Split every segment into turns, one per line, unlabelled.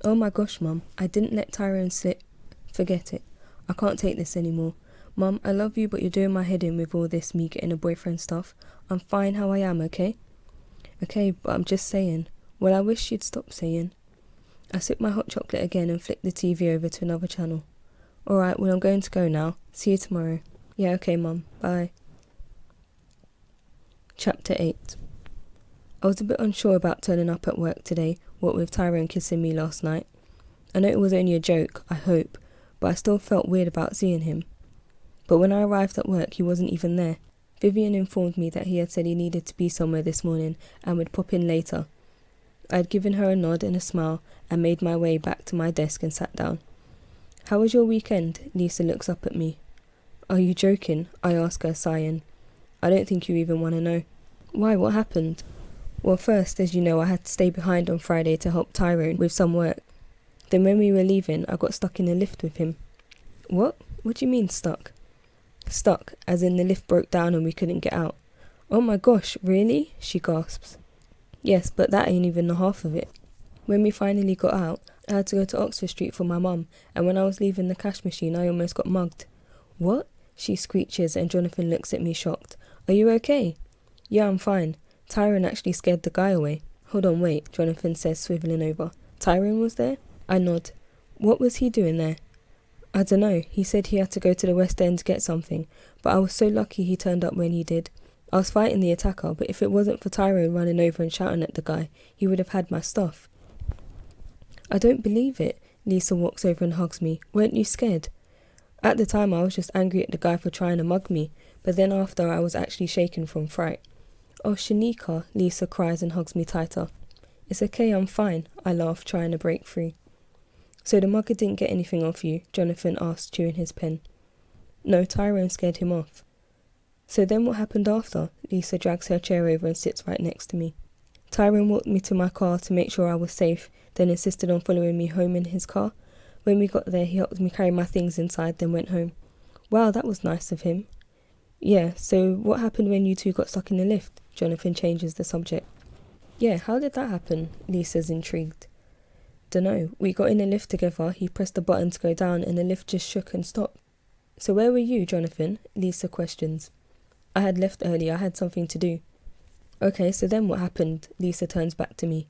Oh my gosh, Mum, I didn't let Tyrone slip. Forget it. I can't take this anymore. Mum, I love you, but you're doing my head in with all this me getting a boyfriend stuff. I'm fine how I am, okay? Okay, but I'm just saying. Well, I wish you'd stop saying. I sipped my hot chocolate again and flicked the TV over to another channel. Alright, well, I'm going to go now. See you tomorrow. Yeah, okay, Mum. Bye. Chapter 8. I was a bit unsure about turning up at work today, what with Tyrone kissing me last night. I know it was only a joke, I hope, but I still felt weird about seeing him. But when I arrived at work, he wasn't even there. Vivian informed me that he had said he needed to be somewhere this morning and would pop in later. I had given her a nod and a smile and made my way back to my desk and sat down. How was your weekend? Lisa looks up at me. Are you joking? I ask her, sighing. I don't think you even want to know. Why, what happened? Well, first, as you know, I had to stay behind on Friday to help Tyrone with some work. Then when we were leaving, I got stuck in a lift with him. What? What do you mean stuck? Stuck, as in the lift broke down and we couldn't get out. Oh my gosh, really? She gasps. Yes, but that ain't even the half of it. When we finally got out, I had to go to Oxford Street for my mum, and when I was leaving the cash machine, I almost got mugged. What? She screeches, and Jonathan looks at me shocked. Are you okay? Yeah, I'm fine. Tyrone actually scared the guy away. Hold on, wait, Jonathan says, swiveling over. Tyrone was there? I nod. What was he doing there? I dunno. He said he had to go to the West End to get something, but I was so lucky he turned up when he did. I was fighting the attacker, but if it wasn't for Tyrone running over and shouting at the guy, he would have had my stuff. I don't believe it. Lisa walks over and hugs me. Weren't you scared? At the time, I was just angry at the guy for trying to mug me, but then after, I was actually shaken from fright. Oh, Shanika, Lisa cries and hugs me tighter. It's okay, I'm fine, I laugh, trying to break free. So the mugger didn't get anything off you? Jonathan asked, chewing his pen. No, Tyrone scared him off. So then what happened after? Lisa drags her chair over and sits right next to me. Tyrone walked me to my car to make sure I was safe, then insisted on following me home in his car. When we got there, he helped me carry my things inside, then went home. Wow, that was nice of him. Yeah, so what happened when you two got stuck in the lift? Jonathan changes the subject. Yeah, how did that happen? Lisa's intrigued. Dunno, we got in the lift together, he pressed the button to go down and the lift just shook and stopped. So where were you, Jonathan? Lisa questions. I had left early, I had something to do. Okay, so then what happened? Lisa turns back to me.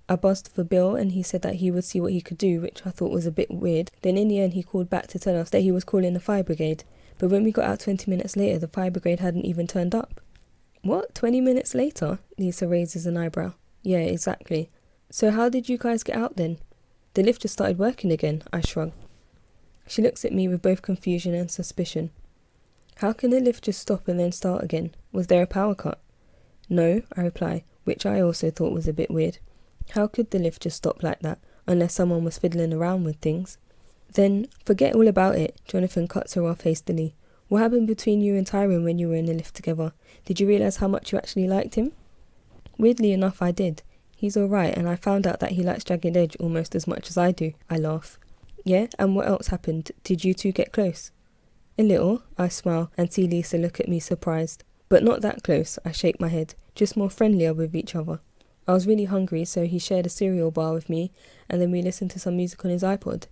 I buzzed for Bill and he said that he would see what he could do, which I thought was a bit weird. Then in the end he called back to tell us that he was calling the fire brigade. But when we got out 20 minutes later, the fire brigade hadn't even turned up. What? 20 minutes later? Lisa raises an eyebrow. Yeah, exactly. So how did you guys get out then? The lift just started working again, I shrug. She looks at me with both confusion and suspicion. How can the lift just stop and then start again? Was there a power cut? No, I reply, which I also thought was a bit weird. How could the lift just stop like that, unless someone was fiddling around with things? Then, forget all about it, Jonathan cuts her off hastily. What happened between you and Tyrone when you were in the lift together? Did you realise how much you actually liked him? Weirdly enough, I did. He's alright, and I found out that he likes Jagged Edge almost as much as I do. I laugh. Yeah, and what else happened? Did you two get close? A little, I smile, and see Lisa look at me surprised. But not that close, I shake my head, just more friendlier with each other. I was really hungry, so he shared a cereal bar with me, and then we listened to some music on his iPod.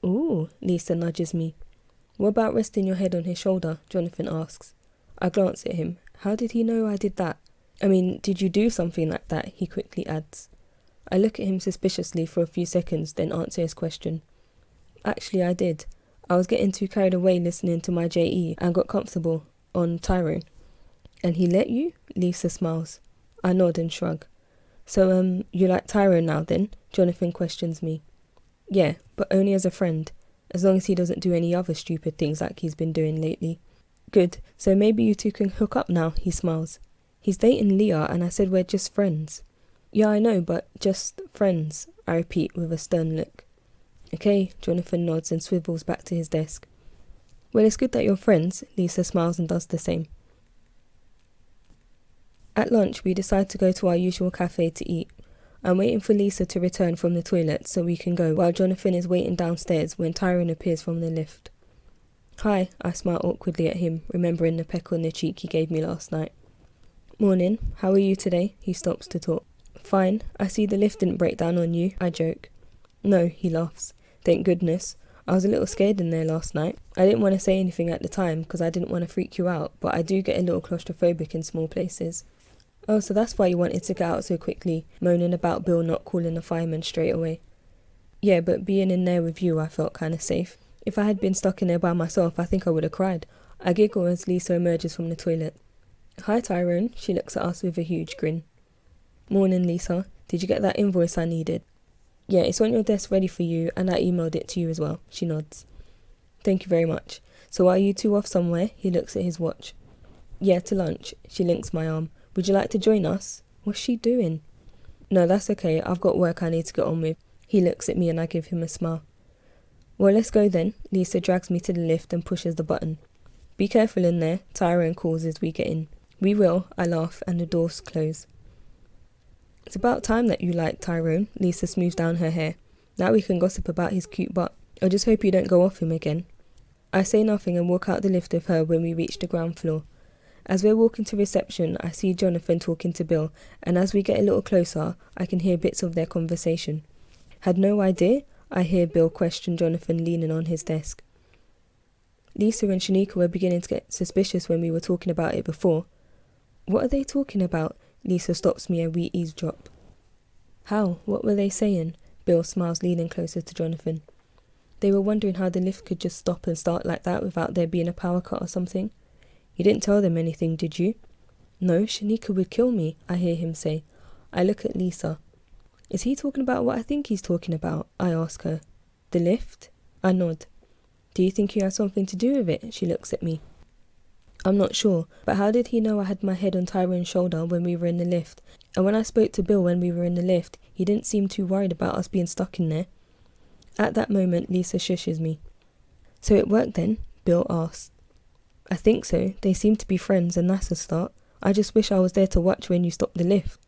Ooh, Lisa nudges me. What about resting your head on his shoulder? Jonathan asks. I glance at him. How did he know I did that? I mean, did you do something like that? He quickly adds. I look at him suspiciously for a few seconds, then answer his question. Actually, I did. I was getting too carried away listening to my JE and got comfortable on Tyrone. And he let you? Lisa smiles. I nod and shrug. So, you like Tyrone now then? Jonathan questions me. Yeah, but only as a friend, as long as he doesn't do any other stupid things like he's been doing lately. Good, so maybe you two can hook up now, he smiles. He's dating Leah and I said we're just friends. Yeah, I know, but just friends, I repeat with a stern look. Okay, Jonathan nods and swivels back to his desk. Well, it's good that you're friends, Lisa smiles and does the same. At lunch, we decide to go to our usual cafe to eat. I'm waiting for Lisa to return from the toilet so we can go, while Jonathan is waiting downstairs when Tyrone appears from the lift. Hi, I smile awkwardly at him, remembering the peck on the cheek he gave me last night. Morning, how are you today? He stops to talk. Fine, I see the lift didn't break down on you, I joke. No, he laughs. Thank goodness. I was a little scared in there last night. I didn't want to say anything at the time because I didn't want to freak you out, but I do get a little claustrophobic in small places. Oh, so that's why you wanted to get out so quickly, moaning about Bill not calling the fireman straight away. Yeah, but being in there with you, I felt kind of safe. If I had been stuck in there by myself, I think I would have cried. I giggle as Lisa emerges from the toilet. Hi, Tyrone. She looks at us with a huge grin. Morning, Lisa. Did you get that invoice I needed? Yeah, it's on your desk ready for you, and I emailed it to you as well. She nods. Thank you very much. So are you two off somewhere? He looks at his watch. Yeah, to lunch. She links my arm. Would you like to join us? What's she doing? No, that's okay. I've got work I need to get on with. He looks at me and I give him a smile. Well, let's go then. Lisa drags me to the lift and pushes the button. Be careful in there, Tyrone calls as we get in. We will, I laugh, and the doors close. It's about time that you like Tyrone. Lisa smooths down her hair. Now we can gossip about his cute butt. I just hope you don't go off him again. I say nothing and walk out the lift with her when we reach the ground floor. As we're walking to reception, I see Jonathan talking to Bill, and as we get a little closer, I can hear bits of their conversation. Had no idea? I hear Bill question Jonathan leaning on his desk. Lisa and Shanika were beginning to get suspicious when we were talking about it before. What are they talking about? Lisa stops me and we eavesdrop. How? What were they saying? Bill smiles, leaning closer to Jonathan. They were wondering how the lift could just stop and start like that without there being a power cut or something. You didn't tell them anything, did you? No, Shanika would kill me, I hear him say. I look at Lisa. Is he talking about what I think he's talking about? I ask her. The lift? I nod. Do you think he has something to do with it? She looks at me. I'm not sure, but how did he know I had my head on Tyrone's shoulder when we were in the lift? And when I spoke to Bill when we were in the lift, he didn't seem too worried about us being stuck in there. At that moment, Lisa shushes me. So it worked then? Bill asks. I think so. They seem to be friends and that's a start. I just wish I was there to watch when you stopped the lift.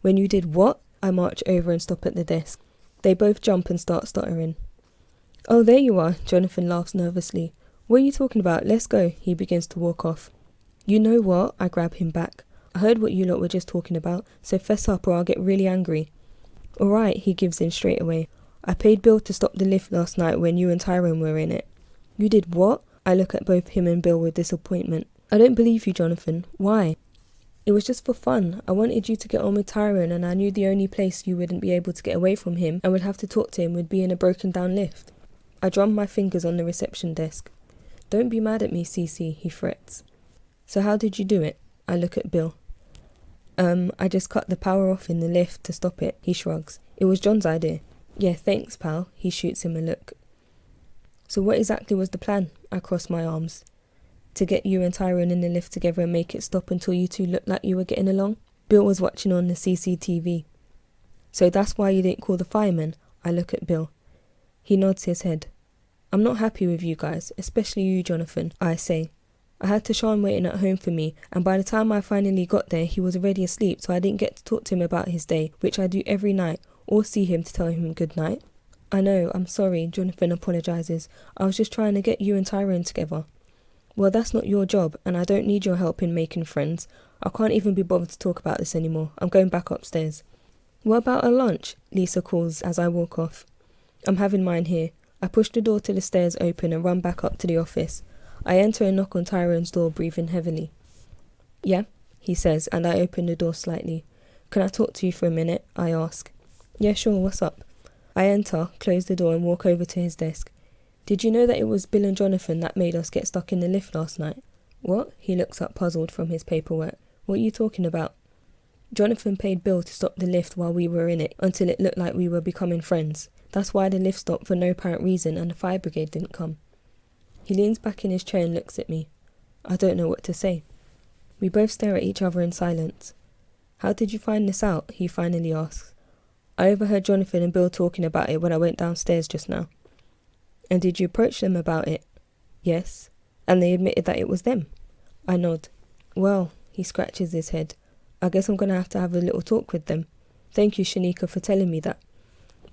When you did what? I march over and stop at the desk. They both jump and start stuttering. Oh, there you are, Jonathan laughs nervously. What are you talking about? Let's go. He begins to walk off. You know what? I grab him back. I heard what you lot were just talking about, so fess up or I'll get really angry. All right, he gives in straight away. I paid Bill to stop the lift last night when you and Tyrone were in it. You did what? I look at both him and Bill with disappointment. I don't believe you, Jonathan. Why? It was just for fun. I wanted you to get on with Tyrone and I knew the only place you wouldn't be able to get away from him and would have to talk to him would be in a broken down lift. I drum my fingers on the reception desk. Don't be mad at me, Cece, he frets. So how did you do it? I look at Bill. I just cut the power off in the lift to stop it, he shrugs. It was John's idea. Yeah, thanks, pal. He shoots him a look. So what exactly was the plan? I cross my arms. To get you and Tyrone in the lift together and make it stop until you two looked like you were getting along? Bill was watching on the CCTV. So that's why you didn't call the fireman? I look at Bill. He nods his head. I'm not happy with you guys, especially you, Jonathan, I say. I had Tashawn waiting at home for me, and by the time I finally got there, he was already asleep, so I didn't get to talk to him about his day, which I do every night, or see him to tell him good night. I know, I'm sorry, Jonathan apologises. I was just trying to get you and Tyrone together. Well, that's not your job, and I don't need your help in making friends. I can't even be bothered to talk about this anymore. I'm going back upstairs. What about a lunch? Lisa calls as I walk off. I'm having mine here. I push the door to the stairs open and run back up to the office. I enter and knock on Tyrone's door, breathing heavily. Yeah, he says, and I open the door slightly. Can I talk to you for a minute? I ask. Yeah, sure, what's up? I enter, close the door and walk over to his desk. Did you know that it was Bill and Jonathan that made us get stuck in the lift last night? What? He looks up puzzled from his paperwork. What are you talking about? Jonathan paid Bill to stop the lift while we were in it until it looked like we were becoming friends. That's why the lift stopped for no apparent reason and the fire brigade didn't come. He leans back in his chair and looks at me. I don't know what to say. We both stare at each other in silence. How did you find this out? He finally asks. I overheard Jonathan and Bill talking about it when I went downstairs just now. And did you approach them about it? Yes. And they admitted that it was them? I nod. Well, he scratches his head. I guess I'm going to have a little talk with them. Thank you, Shanika, for telling me that.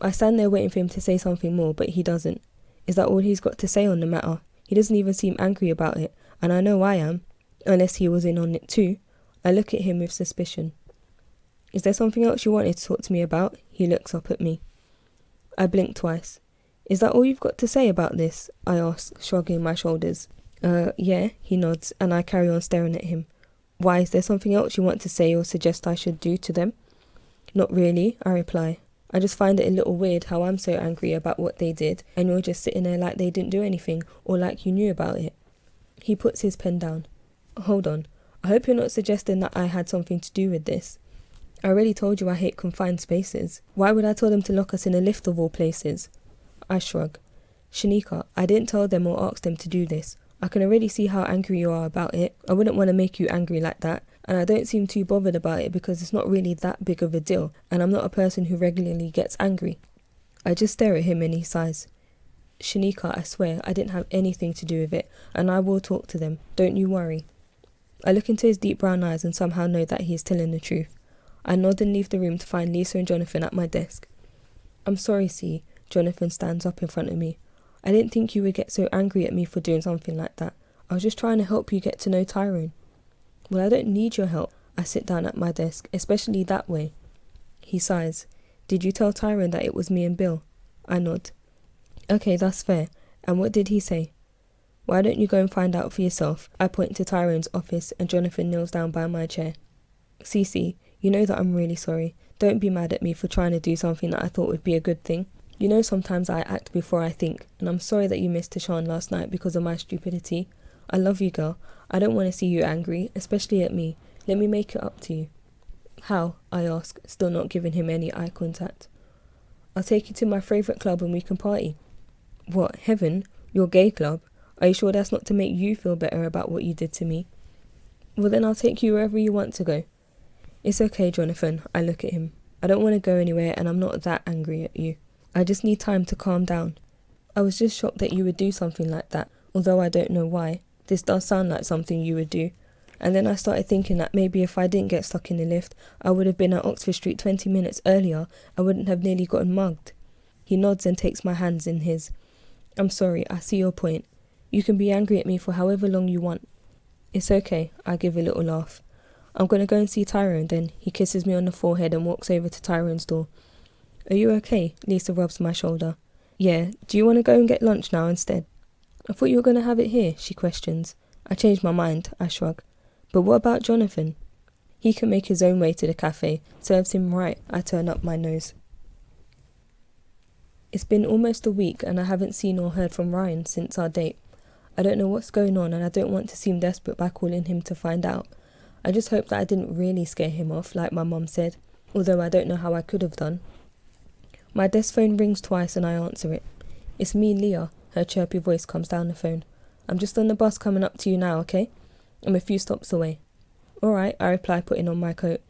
I stand there waiting for him to say something more, but he doesn't. Is that all he's got to say on the matter? He doesn't even seem angry about it, and I know I am, unless he was in on it too. I look at him with suspicion. Is there something else you wanted to talk to me about? He looks up at me. I blinked twice. Is that all you've got to say about this? I ask, shrugging my shoulders. Yeah, he nods, and I carry on staring at him. Why, is there something else you want to say or suggest I should do to them? Not really, I reply. I just find it a little weird how I'm so angry about what they did, and you're just sitting there like they didn't do anything, or like you knew about it. He puts his pen down. Hold on. I hope you're not suggesting that I had something to do with this. I already told you I hate confined spaces. Why would I tell them to lock us in a lift of all places? I shrug. Shanika, I didn't tell them or ask them to do this. I can already see how angry you are about it. I wouldn't want to make you angry like that, and I don't seem too bothered about it because it's not really that big of a deal, and I'm not a person who regularly gets angry. I just stare at him and he sighs. Shanika, I swear I didn't have anything to do with it, and I will talk to them. Don't you worry. I look into his deep brown eyes and somehow know that he is telling the truth. I nod and leave the room to find Lisa and Jonathan at my desk. I'm sorry, C. Jonathan stands up in front of me. I didn't think you would get so angry at me for doing something like that. I was just trying to help you get to know Tyrone. Well, I don't need your help. I sit down at my desk, especially that way. He sighs. Did you tell Tyrone that it was me and Bill? I nod. Okay, that's fair. And what did he say? Why don't you go and find out for yourself? I point to Tyrone's office and Jonathan kneels down by my chair. Cece, you know that I'm really sorry. Don't be mad at me for trying to do something that I thought would be a good thing. You know sometimes I act before I think, and I'm sorry that you missed Tashawn last night because of my stupidity. I love you, girl. I don't want to see you angry, especially at me. Let me make it up to you. How? I ask, still not giving him any eye contact. I'll take you to my favourite club and we can party. What, heaven? Your gay club? Are you sure that's not to make you feel better about what you did to me? Well then I'll take you wherever you want to go. It's okay, Jonathan. I look at him. I don't want to go anywhere and I'm not that angry at you. I just need time to calm down. I was just shocked that you would do something like that, although I don't know why. This does sound like something you would do. And then I started thinking that maybe if I didn't get stuck in the lift, I would have been at Oxford Street 20 minutes earlier. I wouldn't have nearly gotten mugged. He nods and takes my hands in his. I'm sorry, I see your point. You can be angry at me for however long you want. It's okay, I give a little laugh. I'm going to go and see Tyrone then. He kisses me on the forehead and walks over to Tyrone's door. Are you okay? Lisa rubs my shoulder. Yeah, do you want to go and get lunch now instead? I thought you were going to have it here, she questions. I changed my mind, I shrug. But what about Jonathan? He can make his own way to the cafe. Serves him right. I turn up my nose. It's been almost a week and I haven't seen or heard from Ryan since our date. I don't know what's going on and I don't want to seem desperate by calling him to find out. I just hope that I didn't really scare him off like my mum said, although I don't know how I could have done. My desk phone rings twice and I answer it. It's me, Leah. Her chirpy voice comes down the phone. I'm just on the bus coming up to you now, okay? I'm a few stops away. Alright, I reply, putting on my coat.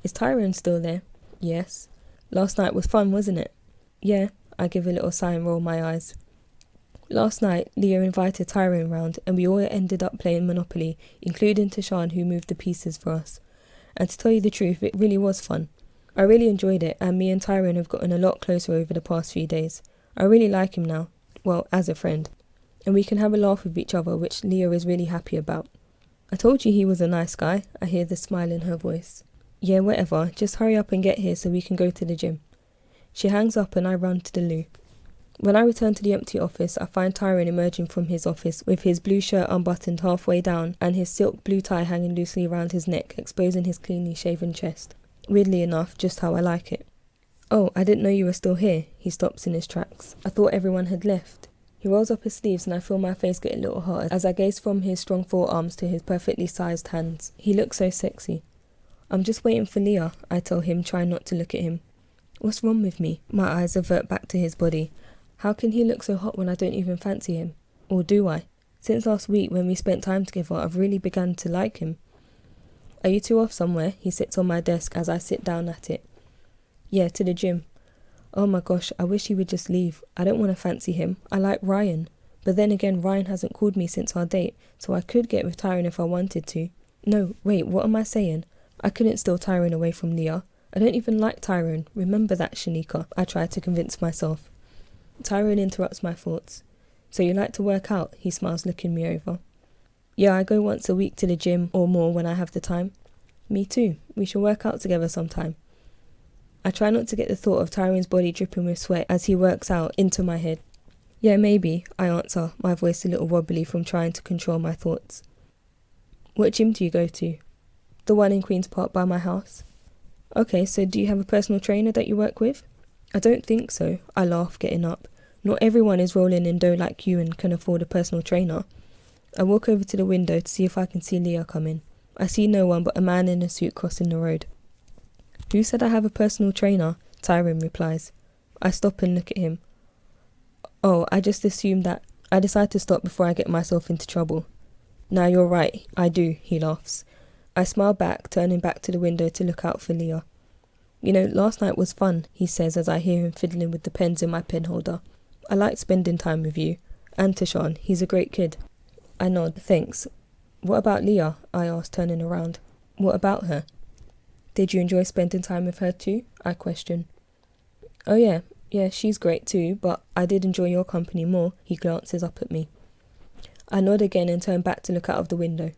Is Tyrone still there? Yes. Last night was fun, wasn't it? Yeah, I give a little sigh and roll my eyes. Last night, Leah invited Tyrone round and we all ended up playing Monopoly, including Tashawn who moved the pieces for us. And to tell you the truth, it really was fun. I really enjoyed it and me and Tyrone have gotten a lot closer over the past few days. I really like him now, well, as a friend. And we can have a laugh with each other, which Leah is really happy about. I told you he was a nice guy, I hear the smile in her voice. Yeah, whatever, just hurry up and get here so we can go to the gym. She hangs up and I run to the loo. When I return to the empty office, I find Tyrone emerging from his office with his blue shirt unbuttoned halfway down and his silk blue tie hanging loosely around his neck, exposing his cleanly shaven chest. Weirdly enough, just how I like it. Oh, I didn't know you were still here. He stops in his tracks. I thought everyone had left. He rolls up his sleeves and I feel my face get a little hot as I gaze from his strong forearms to his perfectly sized hands. He looks so sexy. I'm just waiting for Leah, I tell him, trying not to look at him. What's wrong with me? My eyes avert back to his body. How can he look so hot when I don't even fancy him? Or do I? Since last week when we spent time together, I've really begun to like him. Are you two off somewhere? He sits on my desk as I sit down at it. Yeah, to the gym. Oh my gosh, I wish he would just leave. I don't want to fancy him. I like Ryan. But then again, Ryan hasn't called me since our date, so I could get with Tyrone if I wanted to. No, wait, what am I saying? I couldn't steal Tyrone away from Leah. I don't even like Tyrone. Remember that, Shanika. I tried to convince myself. Tyrone interrupts my thoughts. So you like to work out? He smiles, looking me over. Yeah, I go once a week to the gym or more when I have the time. Me too. We shall work out together sometime. I try not to get the thought of Tyrone's body dripping with sweat as he works out into my head. Yeah, maybe, I answer, my voice a little wobbly from trying to control my thoughts. What gym do you go to? The one in Queen's Park by my house. Okay, so do you have a personal trainer that you work with? I don't think so, I laugh, getting up. Not everyone is rolling in dough like you and can afford a personal trainer. I walk over to the window to see if I can see Leah coming. I see no one but a man in a suit crossing the road. Who said I have a personal trainer? Tyrone replies. I stop and look at him. Oh, I just assumed that. I decide to stop before I get myself into trouble. Nah, you're right, I do, he laughs. I smile back, turning back to the window to look out for Leah. You know, last night was fun, he says as I hear him fiddling with the pens in my pen holder. I liked spending time with you. And Tashawn, he's a great kid. I nod, thanks. What about Leah? I ask, turning around. What about her? Did you enjoy spending time with her too? I question. Oh yeah, she's great too, but I did enjoy your company more, he glances up at me. I nod again and turn back to look out of the window.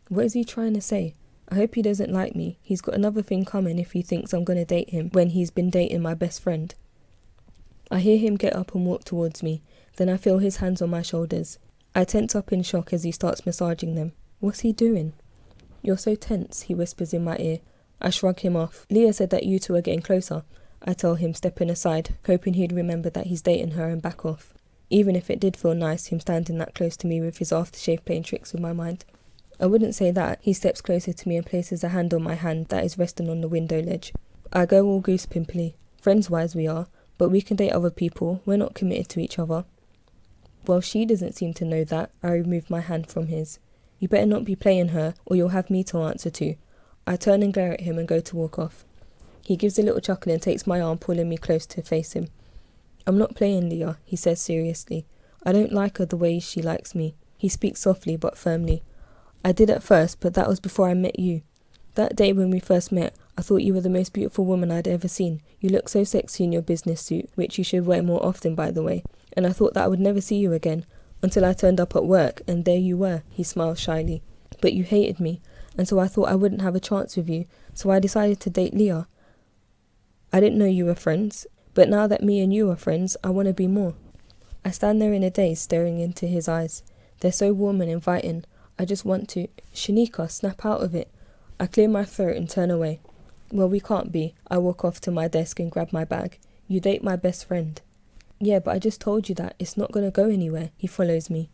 What is he trying to say? I hope he doesn't like me. He's got another thing coming if he thinks I'm going to date him when he's been dating my best friend. I hear him get up and walk towards me, then I feel his hands on my shoulders. I tense up in shock as he starts massaging them. What's he doing? You're so tense, he whispers in my ear. I shrug him off. Leah said that you two are getting closer, I tell him, stepping aside, hoping he'd remember that he's dating her and back off. Even if it did feel nice, him standing that close to me with his aftershave playing tricks with my mind. I wouldn't say that. He steps closer to me and places a hand on my hand that is resting on the window ledge. I go all goose pimply. Friends-wise we are, but we can date other people. We're not committed to each other. Well, she doesn't seem to know that. I remove my hand from his. You better not be playing her, or you'll have me to answer to. I turn and glare at him and go to walk off. He gives a little chuckle and takes my arm, pulling me close to face him. I'm not playing, Leah, he says seriously. I don't like her the way she likes me. He speaks softly but firmly. I did at first, but that was before I met you. That day when we first met, I thought you were the most beautiful woman I'd ever seen. You look so sexy in your business suit, which you should wear more often, by the way. And I thought that I would never see you again, until I turned up at work, and there you were, he smiles shyly. But you hated me, and so I thought I wouldn't have a chance with you, so I decided to date Leah. I didn't know you were friends, but now that me and you are friends, I want to be more. I stand there in a daze, staring into his eyes. They're so warm and inviting. I just want to. Shanika, snap out of it. I clear my throat and turn away. Well, we can't be. I walk off to my desk and grab my bag. You date my best friend. Yeah, but I just told you that. It's not going to go anywhere. He follows me.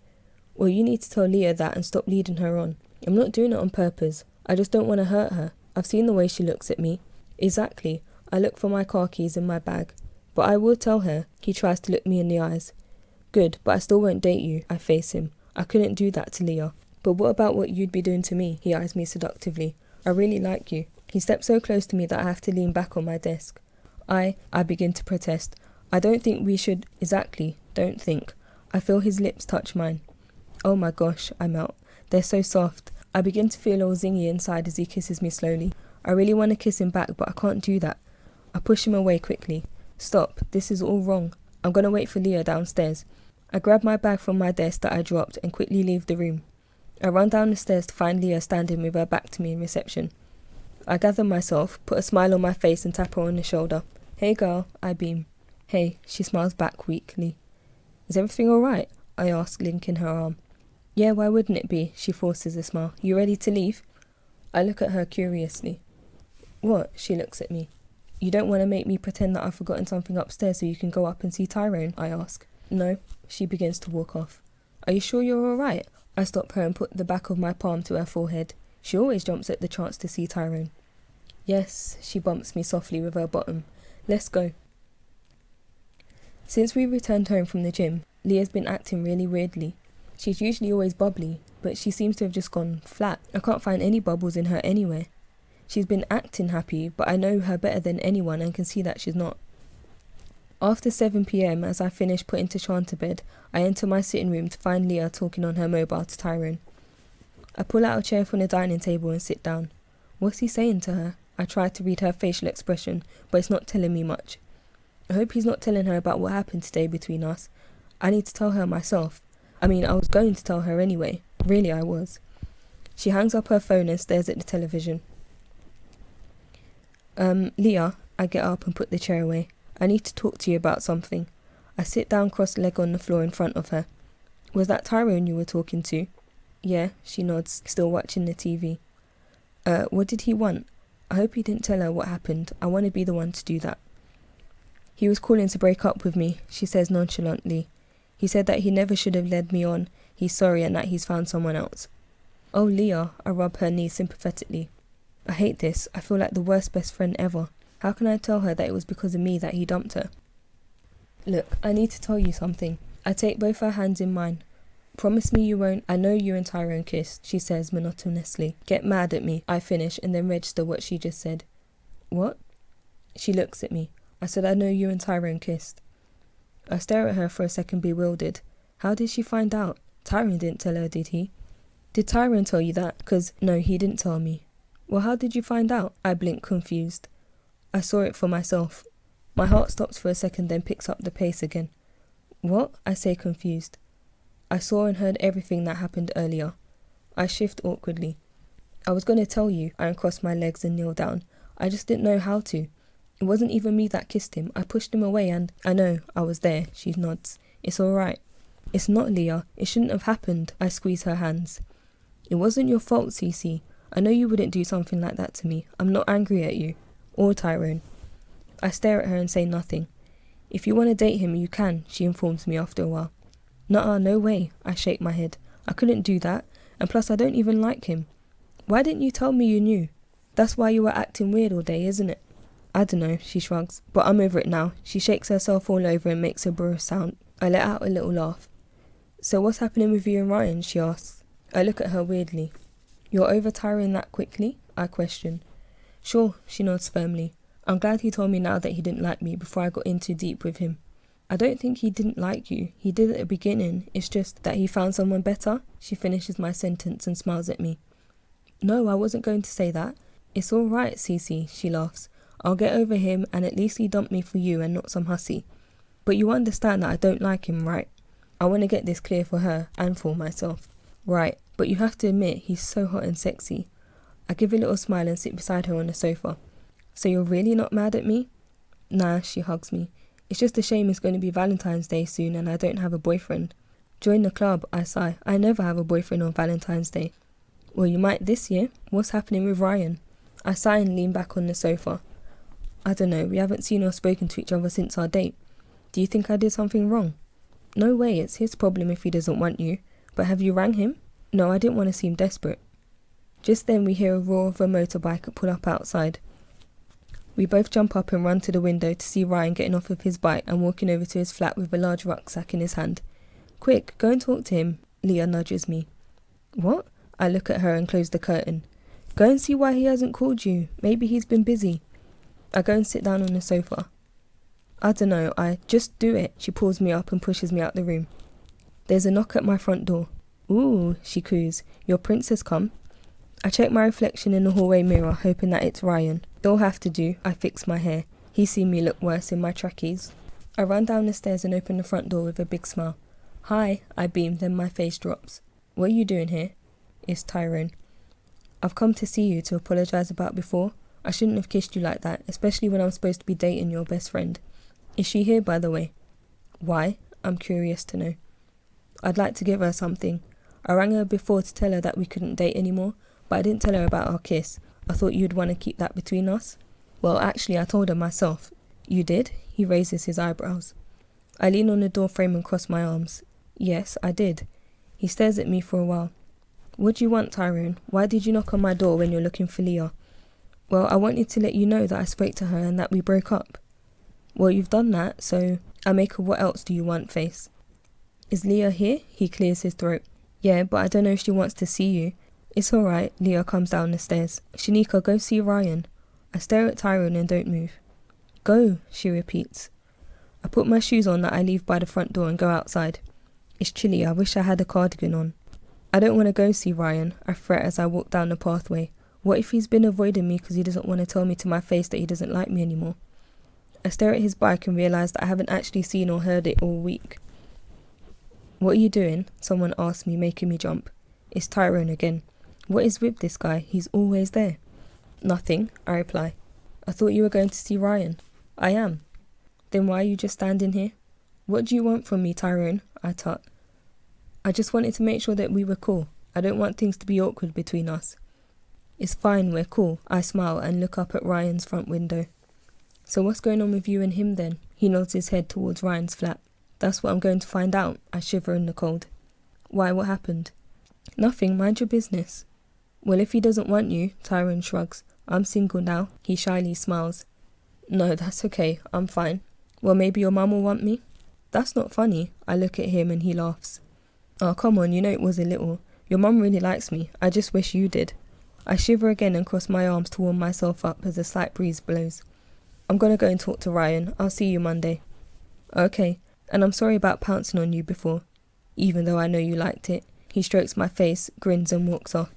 Well, you need to tell Leah that and stop leading her on. I'm not doing it on purpose. I just don't want to hurt her. I've seen the way she looks at me. Exactly. I look for my car keys in my bag. But I will tell her. He tries to look me in the eyes. Good, but I still won't date you. I face him. I couldn't do that to Leah. But what about what you'd be doing to me? He eyes me seductively. I really like you. He steps so close to me that I have to lean back on my desk. I begin to protest. I don't think we should. Exactly. Don't think. I feel his lips touch mine. Oh my gosh, I melt. They're so soft. I begin to feel all zingy inside as he kisses me slowly. I really want to kiss him back, but I can't do that. I push him away quickly. Stop. This is all wrong. I'm going to wait for Leah downstairs. I grab my bag from my desk that I dropped and quickly leave the room. I run down the stairs to find Leah standing with her back to me in reception. I gather myself, put a smile on my face and tap her on the shoulder. Hey girl, I beam. Hey, she smiles back weakly. Is everything alright? I ask, linking her arm. Yeah, why wouldn't it be? She forces a smile. You ready to leave? I look at her curiously. What? She looks at me. You don't want to make me pretend that I've forgotten something upstairs so you can go up and see Tyrone? I ask. No. She begins to walk off. Are you sure you're alright? I stop her and put the back of my palm to her forehead. She always jumps at the chance to see Tyrone. Yes, she bumps me softly with her bottom. Let's go. Since we returned home from the gym, Leah's been acting really weirdly. She's usually always bubbly, but she seems to have just gone flat. I can't find any bubbles in her anywhere. She's been acting happy, but I know her better than anyone and can see that she's not. After 7 p.m, as I finish putting Tashawn to bed, I enter my sitting room to find Leah talking on her mobile to Tyrone. I pull out a chair from the dining table and sit down. What's he saying to her? I try to read her facial expression, but it's not telling me much. I hope he's not telling her about what happened today between us. I need to tell her myself. I was going to tell her anyway. Really, I was. She hangs up her phone and stares at the television. Leah, I get up and put the chair away. I need to talk to you about something. I sit down cross-legged on the floor in front of her. Was that Tyrone you were talking to? Yeah, she nods, still watching the TV. What did he want? I hope he didn't tell her what happened. I want to be the one to do that. He was calling to break up with me, she says nonchalantly. He said that he never should have led me on. He's sorry and that he's found someone else. Oh, Leah, I rub her knee sympathetically. I hate this. I feel like the worst best friend ever. How can I tell her that it was because of me that he dumped her? Look, I need to tell you something. I take both her hands in mine. Promise me you won't. I know you and Tyrone kissed, she says monotonously. Get mad at me, I finish and then register what she just said. What? She looks at me. I said I know you and Tyrone kissed. I stare at her for a second bewildered. How did she find out? Tyrone didn't tell her, did he? Did Tyrone tell you that? 'Cause no, he didn't tell me. Well, how did you find out? I blink confused. I saw it for myself. My heart stops for a second, then picks up the pace again. What? I say confused. I saw and heard everything that happened earlier. I shift awkwardly. I was going to tell you. I uncross my legs and kneel down. I just didn't know how to. It wasn't even me that kissed him. I pushed him away and... I know, I was there, she nods. It's all right. It's not, Leah. It shouldn't have happened. I squeeze her hands. It wasn't your fault, Cece. I know you wouldn't do something like that to me. I'm not angry at you. Or Tyrone. I stare at her and say nothing. If you want to date him, you can, she informs me after a while. Nuh-uh, no way. I shake my head. I couldn't do that. And plus, I don't even like him. Why didn't you tell me you knew? That's why you were acting weird all day, isn't it? I don't know, she shrugs. But I'm over it now. She shakes herself all over and makes a brr sound. I let out a little laugh. So what's happening with you and Ryan? She asks. I look at her weirdly. You're over Tyrone that quickly? I question. Sure, she nods firmly. I'm glad he told me now that he didn't like me before I got in too deep with him. I don't think he didn't like you. He did at the beginning. It's just that he found someone better. She finishes my sentence and smiles at me. No, I wasn't going to say that. It's all right, Cece, she laughs. I'll get over him and at least he dumped me for you and not some hussy. But you understand that I don't like him, right? I want to get this clear for her and for myself. Right, but you have to admit he's so hot and sexy. I give a little smile and sit beside her on the sofa. So you're really not mad at me? Nah, she hugs me. It's just a shame it's going to be Valentine's Day soon and I don't have a boyfriend. Join the club, I sigh. I never have a boyfriend on Valentine's Day. Well, you might this year. What's happening with Ryan? I sigh and lean back on the sofa. I don't know, we haven't seen or spoken to each other since our date. Do you think I did something wrong? No way, it's his problem if he doesn't want you. But have you rang him? No, I didn't want to seem desperate. Just then we hear a roar of a motorbike pull up outside. We both jump up and run to the window to see Ryan getting off of his bike and walking over to his flat with a large rucksack in his hand. Quick, go and talk to him, Leah nudges me. What? I look at her and close the curtain. Go and see why he hasn't called you. Maybe he's been busy. I go and sit down on the sofa. I don't know, just do it. She pulls me up and pushes me out the room. There's a knock at my front door. Ooh, she coos. Your prince has come. I check my reflection in the hallway mirror, hoping that it's Ryan. They'll have to do. I fix my hair. He's seen me look worse in my trackies. I run down the stairs and open the front door with a big smile. Hi, I beam, then my face drops. What are you doing here? It's Tyrone. I've come to see you to apologise about before. I shouldn't have kissed you like that, especially when I'm supposed to be dating your best friend. Is she here, by the way? Why? I'm curious to know. I'd like to give her something. I rang her before to tell her that we couldn't date anymore, but I didn't tell her about our kiss. I thought you'd want to keep that between us. Well, actually, I told her myself. You did? He raises his eyebrows. I lean on the door frame and cross my arms. Yes, I did. He stares at me for a while. What do you want, Tyrone? Why did you knock on my door when you're looking for Leah? Well, I wanted to let you know that I spoke to her and that we broke up. Well, you've done that, so I make a what else do you want face. Is Leah here? He clears his throat. Yeah, but I don't know if she wants to see you. It's alright, Leah comes down the stairs. Shanika, go see Ryan. I stare at Tyrone and don't move. Go, she repeats. I put my shoes on that I leave by the front door and go outside. It's chilly, I wish I had a cardigan on. I don't want to go see Ryan, I fret as I walk down the pathway. What if he's been avoiding me because he doesn't want to tell me to my face that he doesn't like me anymore? I stare at his bike and realise that I haven't actually seen or heard it all week. What are you doing? Someone asks me, making me jump. It's Tyrone again. What is with this guy? He's always there. Nothing, I reply. I thought you were going to see Ryan. I am. Then why are you just standing here? What do you want from me, Tyrone? I tut. I just wanted to make sure that we were cool. I don't want things to be awkward between us. It's fine, we're cool. I smile and look up at Ryan's front window. So what's going on with you and him then? He nods his head towards Ryan's flat. That's what I'm going to find out. I shiver in the cold. Why, what happened? Nothing, mind your business. Well, if he doesn't want you, Tyrone shrugs. I'm single now. He shyly smiles. No, that's okay. I'm fine. Well, maybe your mum will want me? That's not funny. I look at him and he laughs. Oh, come on, you know it was a little. Your mum really likes me. I just wish you did. I shiver again and cross my arms to warm myself up as a slight breeze blows. I'm gonna go and talk to Ryan. I'll see you Monday. Okay, and I'm sorry about pouncing on you before. Even though I know you liked it. He strokes my face, grins and walks off.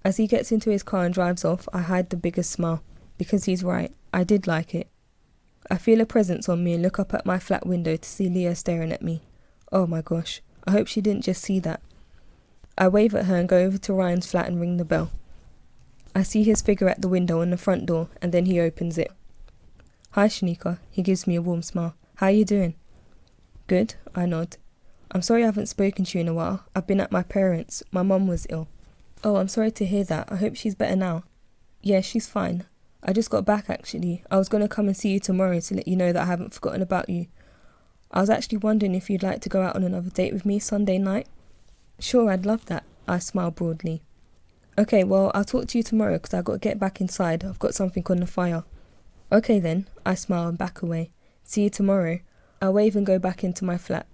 As he gets into his car and drives off, I hide the biggest smile. Because he's right, I did like it. I feel a presence on me and look up at my flat window to see Leah staring at me. Oh my gosh, I hope she didn't just see that. I wave at her and go over to Ryan's flat and ring the bell. I see his figure at the window on the front door and then he opens it. Hi Shanika, he gives me a warm smile. How you doing? Good, I nod. I'm sorry I haven't spoken to you in a while. I've been at my parents'. My mum was ill. Oh, I'm sorry to hear that. I hope she's better now. Yeah, she's fine. I just got back actually. I was going to come and see you tomorrow to let you know that I haven't forgotten about you. I was actually wondering if you'd like to go out on another date with me Sunday night. Sure, I'd love that. I smile broadly. Okay, well, I'll talk to you tomorrow because I've got to get back inside. I've got something on the fire. Okay then, I smile and back away. See you tomorrow. I wave and go back into my flat.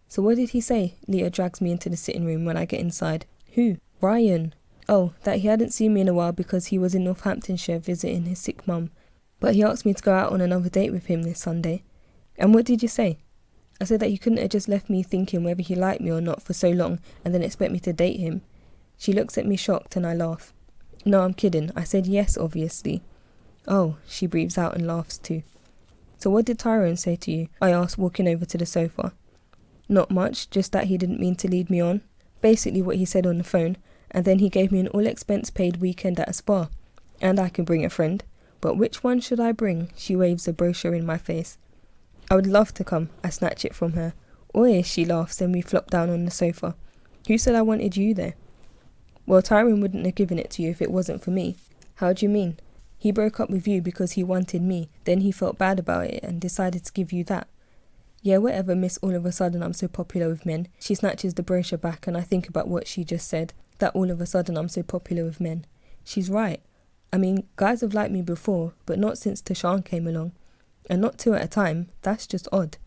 So what did he say? Leah drags me into the sitting room when I get inside. Who? Ryan. Oh, that he hadn't seen me in a while because he was in Northamptonshire visiting his sick mum. But he asked me to go out on another date with him this Sunday. And what did you say? I said that he couldn't have just left me thinking whether he liked me or not for so long and then expect me to date him. She looks at me shocked and I laugh. No, I'm kidding. I said yes, obviously. Oh, she breathes out and laughs too. So what did Tyrone say to you? I asked, walking over to the sofa. Not much, just that he didn't mean to lead me on. Basically what he said on the phone, and then he gave me an all-expense-paid weekend at a spa. And I can bring a friend. But which one should I bring? She waves a brochure in my face. I would love to come. I snatch it from her. Oi, she laughs and we flop down on the sofa. Who said I wanted you there? Well, Tyrone wouldn't have given it to you if it wasn't for me. How do you mean? He broke up with you because he wanted me. Then he felt bad about it and decided to give you that. Yeah, whatever, miss, all of a sudden I'm so popular with men. She snatches the brochure back and I think about what she just said. That all of a sudden I'm so popular with men. She's right. I mean, guys have liked me before, but not since Tashawn came along. And not two at a time. That's just odd.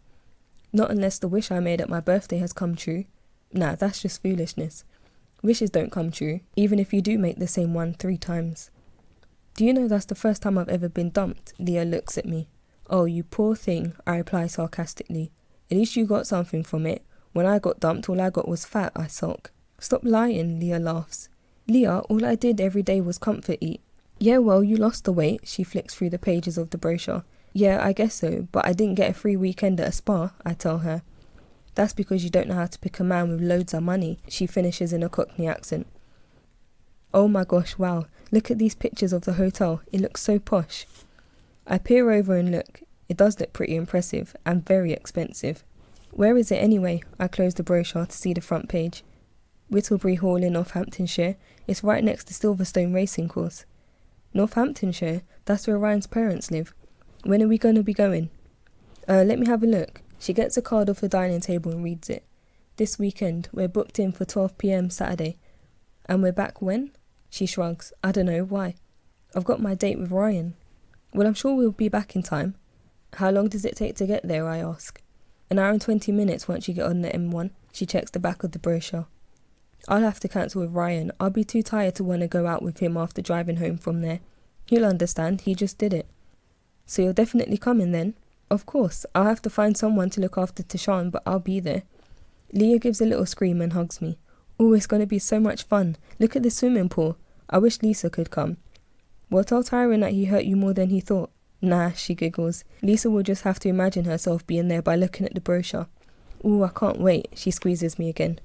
Not unless the wish I made at my birthday has come true. Nah, that's just foolishness. Wishes don't come true, even if you do make the same one 3 times. Do you know that's the first time I've ever been dumped? Leah looks at me. Oh, you poor thing, I reply sarcastically. At least you got something from it. When I got dumped, all I got was fat, I sulk. Stop lying, Leah laughs. Leah, all I did every day was comfort eat. Yeah, well, you lost the weight, she flicks through the pages of the brochure. Yeah, I guess so, but I didn't get a free weekend at a spa, I tell her. That's because you don't know how to pick a man with loads of money, she finishes in a Cockney accent. Oh my gosh, wow, look at these pictures of the hotel, it looks so posh. I peer over and look. It does look pretty impressive and very expensive. Where is it anyway? I close the brochure to see the front page. Whittlebury Hall in Northamptonshire. It's right next to Silverstone Racing Course. Northamptonshire? That's where Ryan's parents live. When are we going to be going? Let me have a look. She gets a card off the dining table and reads it. This weekend, we're booked in for 12 p.m. Saturday. And we're back when? She shrugs. I don't know, why? I've got my date with Ryan. Well, I'm sure we'll be back in time. How long does it take to get there, I ask. 1 hour and 20 minutes once you get on the M1. She checks the back of the brochure. I'll have to cancel with Ryan. I'll be too tired to want to go out with him after driving home from there. He'll understand, he just did it. So you're definitely coming then? Of course, I'll have to find someone to look after Tashawn, but I'll be there. Leah gives a little scream and hugs me. Oh, it's going to be so much fun. Look at the swimming pool. I wish Lisa could come. Well, tell Tyrone that he hurt you more than he thought. Nah, she giggles. Lisa will just have to imagine herself being there by looking at the brochure. Ooh, I can't wait. She squeezes me again.